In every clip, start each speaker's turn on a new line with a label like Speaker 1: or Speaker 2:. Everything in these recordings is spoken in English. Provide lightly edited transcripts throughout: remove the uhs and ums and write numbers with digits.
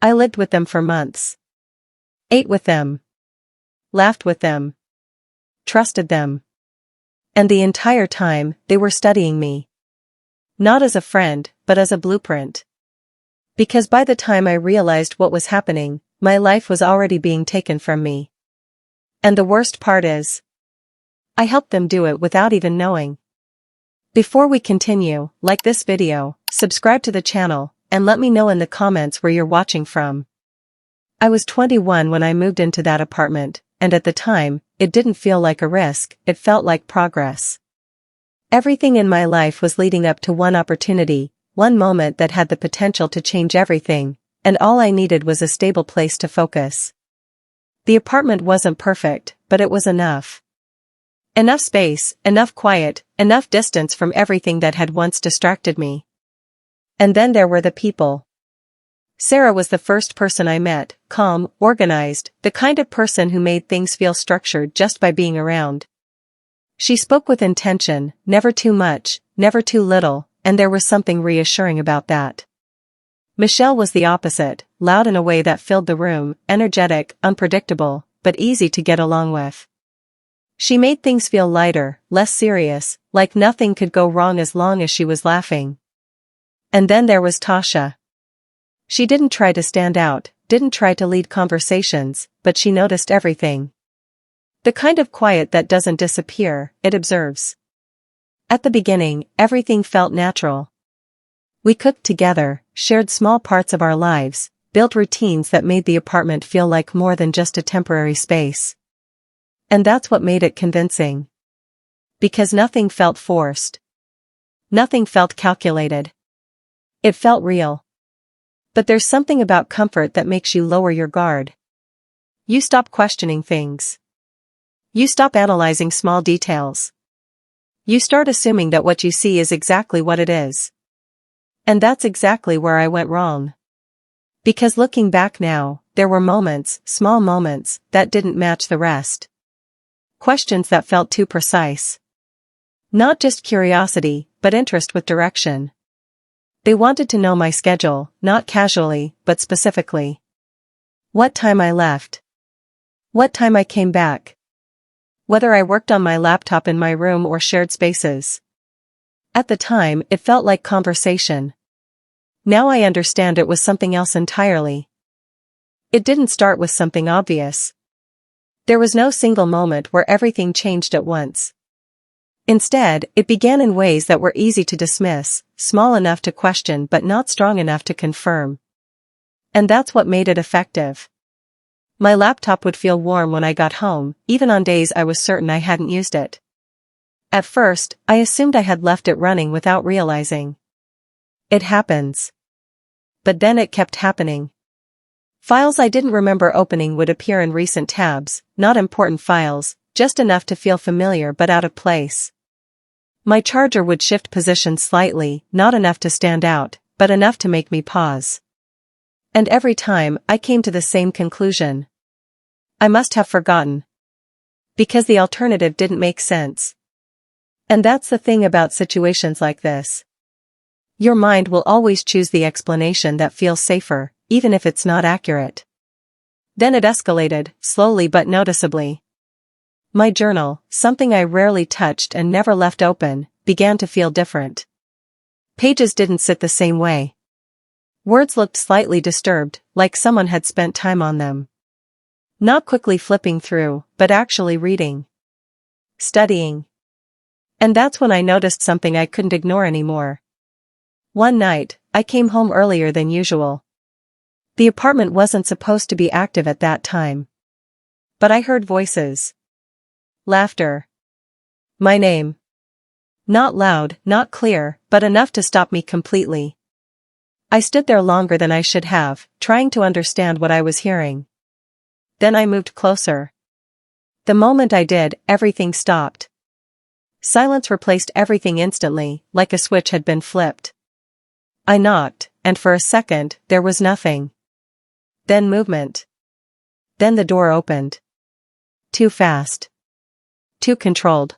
Speaker 1: I lived with them for months. Ate with them. Laughed with them. Trusted them. And the entire time, they were studying me. Not as a friend, but as a blueprint. Because by the time I realized what was happening, my life was already being taken from me. And the worst part is, I helped them do it without even knowing. Before we continue, like this video, subscribe to the channel, and let me know in the comments where you're watching from. I was 21 when I moved into that apartment, and at the time, it didn't feel like a risk, it felt like progress. Everything in my life was leading up to one opportunity, one moment that had the potential to change everything, and all I needed was a stable place to focus. The apartment wasn't perfect, but it was enough. Enough space, enough quiet, enough distance from everything that had once distracted me. And then there were the people. Sarah was the first person I met, calm, organized, the kind of person who made things feel structured just by being around. She spoke with intention, never too much, never too little, and there was something reassuring about that. Michelle was the opposite, loud in a way that filled the room, energetic, unpredictable, but easy to get along with. She made things feel lighter, less serious, like nothing could go wrong as long as she was laughing. And then there was Tasha. She didn't try to stand out, didn't try to lead conversations, but she noticed everything. The kind of quiet that doesn't disappear, it observes. At the beginning, everything felt natural. We cooked together, shared small parts of our lives, built routines that made the apartment feel like more than just a temporary space. And that's what made it convincing. Because nothing felt forced. Nothing felt calculated. It felt real. But there's something about comfort that makes you lower your guard. You stop questioning things. You stop analyzing small details. You start assuming that what you see is exactly what it is. And that's exactly where I went wrong. Because looking back now, there were moments, small moments, that didn't match the rest. Questions that felt too precise. Not just curiosity, but interest with direction. They wanted to know my schedule, not casually, but specifically. What time I left. What time I came back. Whether I worked on my laptop in my room or shared spaces. At the time, it felt like conversation. Now I understand it was something else entirely. It didn't start with something obvious. There was no single moment where everything changed at once. Instead, it began in ways that were easy to dismiss, small enough to question but not strong enough to confirm. And that's what made it effective. My laptop would feel warm when I got home, even on days I was certain I hadn't used it. At first, I assumed I had left it running without realizing. It happens. But then it kept happening. Files I didn't remember opening would appear in recent tabs, not important files, just enough to feel familiar but out of place. My charger would shift position slightly, not enough to stand out, but enough to make me pause. And every time, I came to the same conclusion. I must have forgotten. Because the alternative didn't make sense. And that's the thing about situations like this. Your mind will always choose the explanation that feels safer, even if it's not accurate. Then it escalated, slowly but noticeably. My journal, something I rarely touched and never left open, began to feel different. Pages didn't sit the same way. Words looked slightly disturbed, like someone had spent time on them. Not quickly flipping through, but actually reading. Studying. And that's when I noticed something I couldn't ignore anymore. One night, I came home earlier than usual. The apartment wasn't supposed to be active at that time. But I heard voices. Laughter. My name. Not loud, not clear, but enough to stop me completely. I stood there longer than I should have, trying to understand what I was hearing. Then I moved closer. The moment I did, everything stopped. Silence replaced everything instantly, like a switch had been flipped. I knocked, and for a second, there was nothing. Then movement. Then the door opened. Too fast. Too controlled.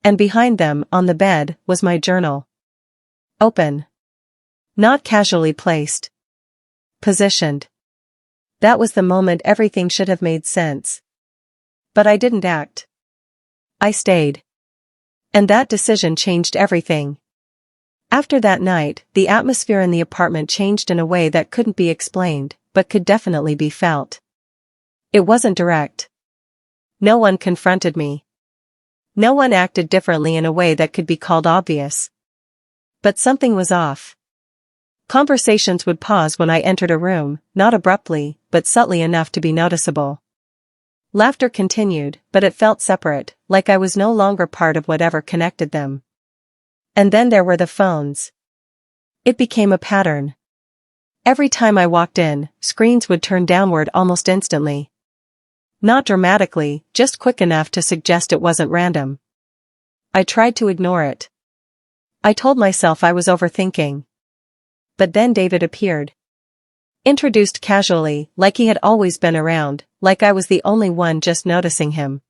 Speaker 1: And behind them, on the bed, was my journal. Open. Not casually placed. Positioned. That was the moment everything should have made sense. But I didn't act. I stayed. And that decision changed everything. After that night, the atmosphere in the apartment changed in a way that couldn't be explained, but could definitely be felt. It wasn't direct. No one confronted me. No one acted differently in a way that could be called obvious. But something was off. Conversations would pause when I entered a room, not abruptly, but subtly enough to be noticeable. Laughter continued, but it felt separate, like I was no longer part of whatever connected them. And then there were the phones. It became a pattern. Every time I walked in, screens would turn downward almost instantly. Not dramatically, just quick enough to suggest it wasn't random. I tried to ignore it. I told myself I was overthinking. But then David appeared. Introduced casually, like he had always been around, like I was the only one just noticing him.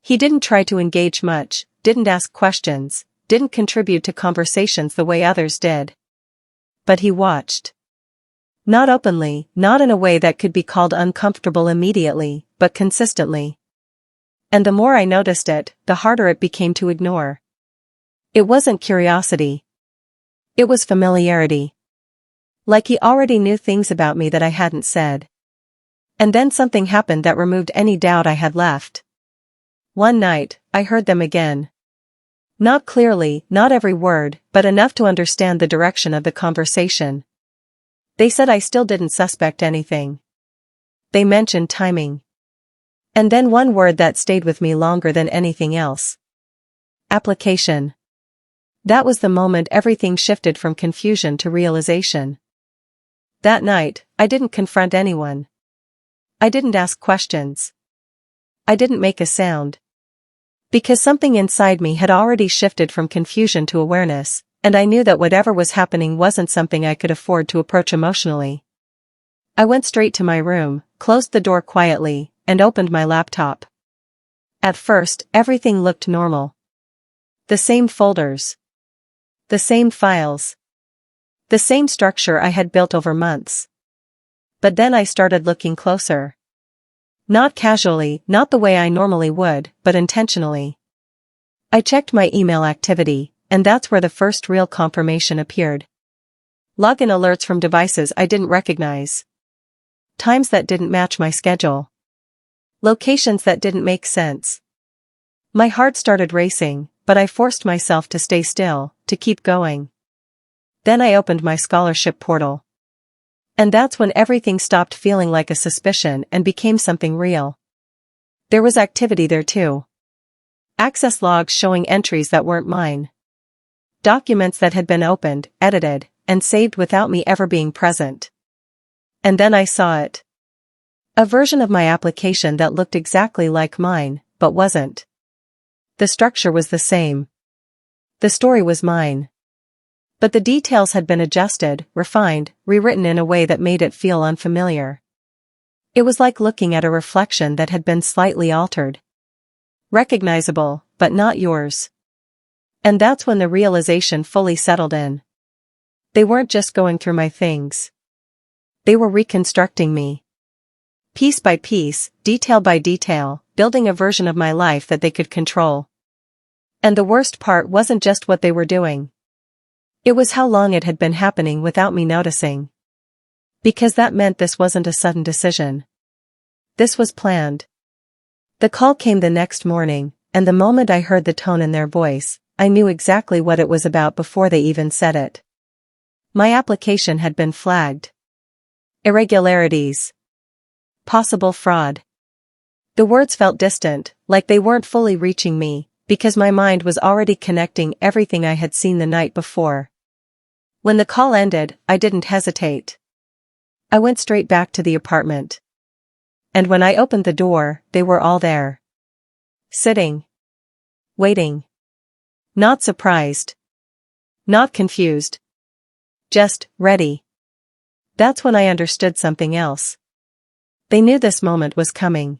Speaker 1: He didn't try to engage much, didn't ask questions, didn't contribute to conversations the way others did. But he watched. Not openly, not in a way that could be called uncomfortable immediately, but consistently. And the more I noticed it, the harder it became to ignore. It wasn't curiosity. It was familiarity. Like he already knew things about me that I hadn't said. And then something happened that removed any doubt I had left. One night, I heard them again. Not clearly, not every word, but enough to understand the direction of the conversation. They said I still didn't suspect anything. They mentioned timing. And then one word that stayed with me longer than anything else. Application. That was the moment everything shifted from confusion to realization. That night, I didn't confront anyone. I didn't ask questions. I didn't make a sound. Because something inside me had already shifted from confusion to awareness, and I knew that whatever was happening wasn't something I could afford to approach emotionally. I went straight to my room, closed the door quietly, and opened my laptop. At first, everything looked normal. The same folders. The same files. The same structure I had built over months. But then I started looking closer. Not casually, not the way I normally would, but intentionally. I checked my email activity, and that's where the first real confirmation appeared. Login alerts from devices I didn't recognize. Times that didn't match my schedule. Locations that didn't make sense. My heart started racing, but I forced myself to stay still, to keep going. Then I opened my scholarship portal. And that's when everything stopped feeling like a suspicion and became something real. There was activity there too. Access logs showing entries that weren't mine. Documents that had been opened, edited, and saved without me ever being present. And then I saw it. A version of my application that looked exactly like mine, but wasn't. The structure was the same. The story was mine. But the details had been adjusted, refined, rewritten in a way that made it feel unfamiliar. It was like looking at a reflection that had been slightly altered. Recognizable, but not yours. And that's when the realization fully settled in. They weren't just going through my things. They were reconstructing me. Piece by piece, detail by detail, building a version of my life that they could control. And the worst part wasn't just what they were doing. It was how long it had been happening without me noticing. Because that meant this wasn't a sudden decision. This was planned. The call came the next morning, and the moment I heard the tone in their voice, I knew exactly what it was about before they even said it. My application had been flagged. Irregularities. Possible fraud. The words felt distant, like they weren't fully reaching me, because my mind was already connecting everything I had seen the night before. When the call ended, I didn't hesitate. I went straight back to the apartment. And when I opened the door, they were all there. Sitting. Waiting. Not surprised. Not confused. Just ready. That's when I understood something else. They knew this moment was coming.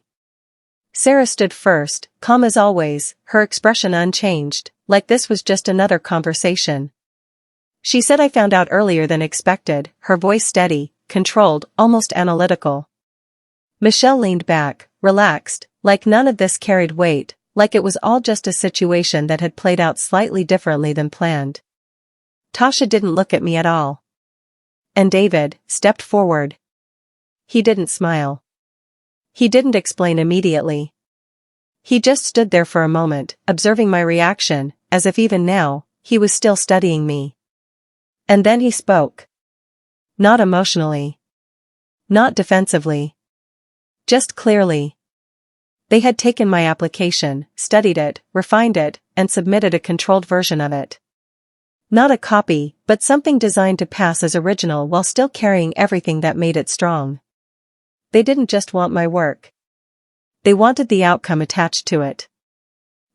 Speaker 1: Sarah stood first, calm as always, her expression unchanged, like this was just another conversation. She said I found out earlier than expected, her voice steady, controlled, almost analytical. Michelle leaned back, relaxed, like none of this carried weight, like it was all just a situation that had played out slightly differently than planned. Tasha didn't look at me at all. And David stepped forward. He didn't smile. He didn't explain immediately. He just stood there for a moment, observing my reaction, as if even now, he was still studying me. And then he spoke. Not emotionally. Not defensively. Just clearly. They had taken my application, studied it, refined it, and submitted a controlled version of it. Not a copy, but something designed to pass as original while still carrying everything that made it strong. They didn't just want my work. They wanted the outcome attached to it.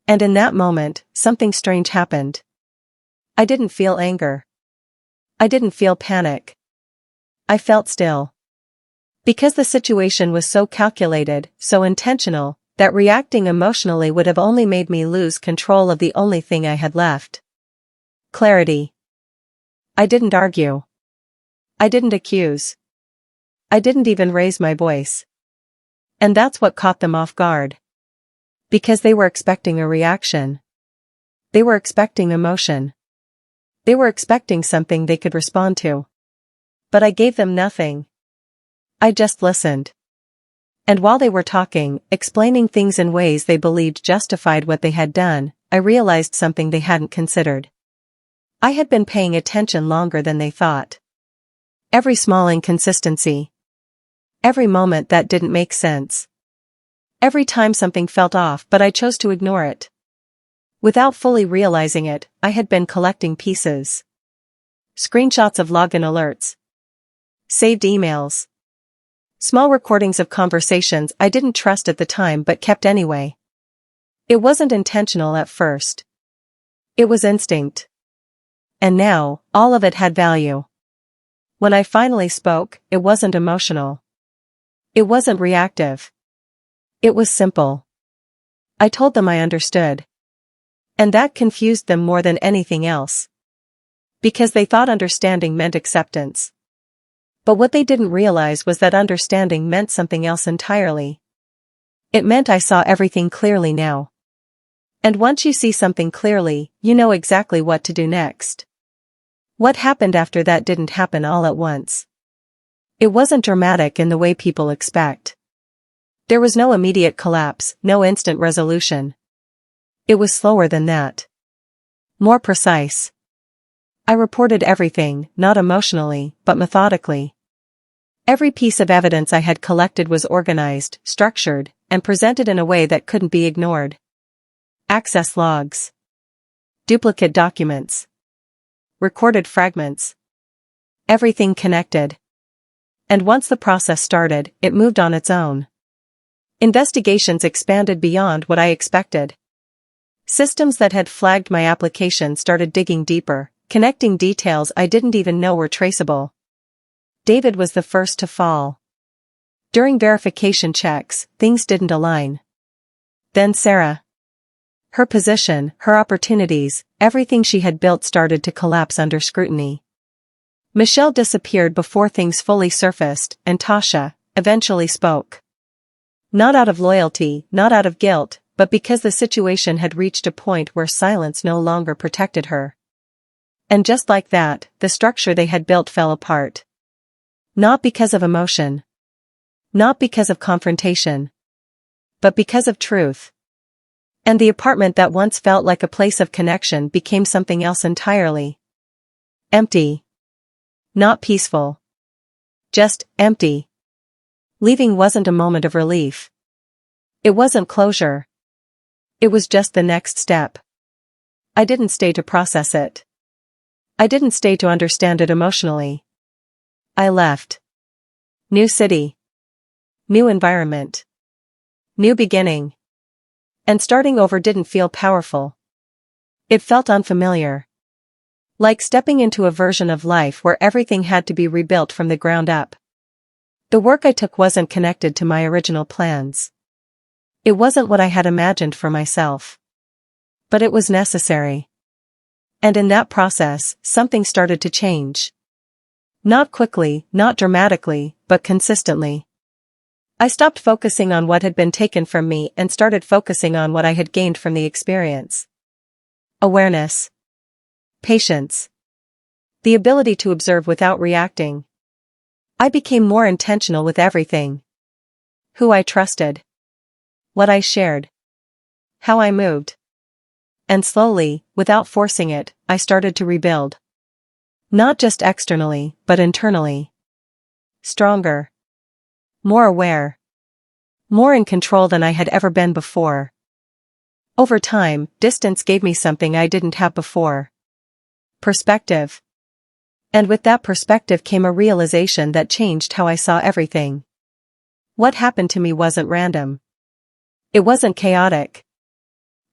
Speaker 1: And in that moment, something strange happened. I didn't feel anger. I didn't feel panic. I felt still. Because the situation was so calculated, so intentional, that reacting emotionally would have only made me lose control of the only thing I had left. Clarity. I didn't argue. I didn't accuse. I didn't even raise my voice. And that's what caught them off guard. Because they were expecting a reaction. They were expecting emotion. They were expecting something they could respond to. But I gave them nothing. I just listened. And while they were talking, explaining things in ways they believed justified what they had done, I realized something they hadn't considered. I had been paying attention longer than they thought. Every small inconsistency. Every moment that didn't make sense. Every time something felt off but I chose to ignore it. Without fully realizing it, I had been collecting pieces. Screenshots of login alerts. Saved emails. Small recordings of conversations I didn't trust at the time but kept anyway. It wasn't intentional at first. It was instinct. And now, all of it had value. When I finally spoke, it wasn't emotional. It wasn't reactive. It was simple. I told them I understood. And that confused them more than anything else. Because they thought understanding meant acceptance. But what they didn't realize was that understanding meant something else entirely. It meant I saw everything clearly now. And once you see something clearly, you know exactly what to do next. What happened after that didn't happen all at once. It wasn't dramatic in the way people expect. There was no immediate collapse, no instant resolution. It was slower than that. More precise. I reported everything, not emotionally, but methodically. Every piece of evidence I had collected was organized, structured, and presented in a way that couldn't be ignored. Access logs. Duplicate documents. Recorded fragments. Everything connected. And once the process started, it moved on its own. Investigations expanded beyond what I expected. Systems that had flagged my application started digging deeper, connecting details I didn't even know were traceable. David was the first to fall. During verification checks, things didn't align. Then Sarah. Her position, her opportunities, everything she had built started to collapse under scrutiny. Michelle disappeared before things fully surfaced, and Tasha eventually spoke. Not out of loyalty, not out of guilt, but because the situation had reached a point where silence no longer protected her. And just like that, the structure they had built fell apart. Not because of emotion. Not because of confrontation. But because of truth. And the apartment that once felt like a place of connection became something else entirely. Empty. Not peaceful. Just empty. Leaving wasn't a moment of relief. It wasn't closure. It was just the next step. I didn't stay to process it. I didn't stay to understand it emotionally. I left. New city. New environment. New beginning. And starting over didn't feel powerful. It felt unfamiliar. Like stepping into a version of life where everything had to be rebuilt from the ground up. The work I took wasn't connected to my original plans. It wasn't what I had imagined for myself. But it was necessary. And in that process, something started to change. Not quickly, not dramatically, but consistently. I stopped focusing on what had been taken from me and started focusing on what I had gained from the experience. Awareness. Patience. The ability to observe without reacting. I became more intentional with everything. Who I trusted. What I shared. How I moved. And slowly, without forcing it, I started to rebuild. Not just externally, but internally. Stronger. More aware. More in control than I had ever been before. Over time, distance gave me something I didn't have before. Perspective. And with that perspective came a realization that changed how I saw everything. What happened to me wasn't random. It wasn't chaotic.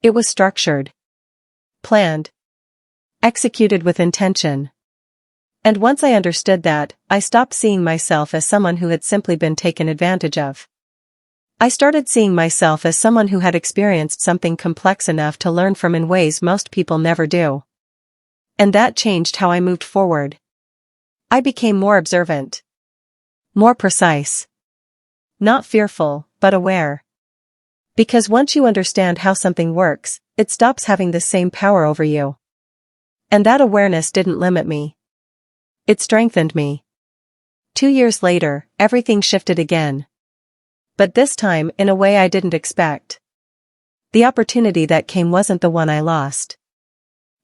Speaker 1: It was structured. Planned. Executed with intention. And once I understood that, I stopped seeing myself as someone who had simply been taken advantage of. I started seeing myself as someone who had experienced something complex enough to learn from in ways most people never do. And that changed how I moved forward. I became more observant. More precise. Not fearful, but aware. Because once you understand how something works, it stops having the same power over you. And that awareness didn't limit me. It strengthened me. 2 years later, everything shifted again. But this time in a way I didn't expect. The opportunity that came wasn't the one I lost.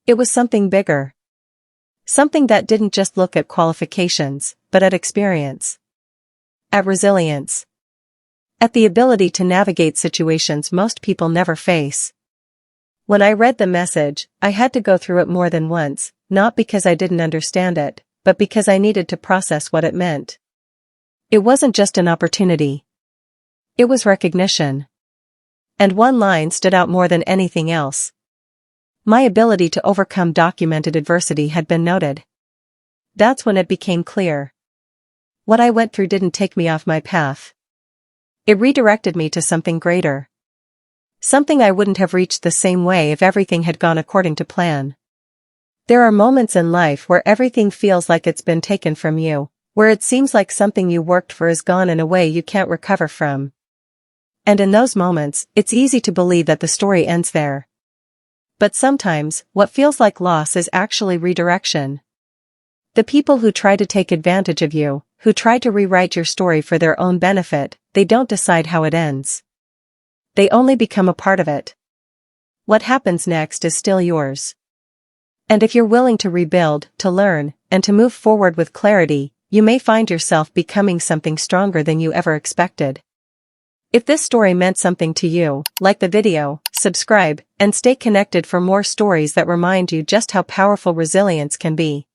Speaker 1: It was something bigger. Something that didn't just look at qualifications, but at experience. At resilience. At the ability to navigate situations most people never face. When I read the message, I had to go through it more than once, not because I didn't understand it, but because I needed to process what it meant. It wasn't just an opportunity. It was recognition. And one line stood out more than anything else. My ability to overcome documented adversity had been noted. That's when it became clear. What I went through didn't take me off my path. It redirected me to something greater. Something I wouldn't have reached the same way if everything had gone according to plan. There are moments in life where everything feels like it's been taken from you, where it seems like something you worked for is gone in a way you can't recover from. And in those moments, it's easy to believe that the story ends there. But sometimes, what feels like loss is actually redirection. The people who try to take advantage of you, who try to rewrite your story for their own benefit, they don't decide how it ends. They only become a part of it. What happens next is still yours. And if you're willing to rebuild, to learn, and to move forward with clarity, you may find yourself becoming something stronger than you ever expected. If this story meant something to you, like the video, subscribe, and stay connected for more stories that remind you just how powerful resilience can be.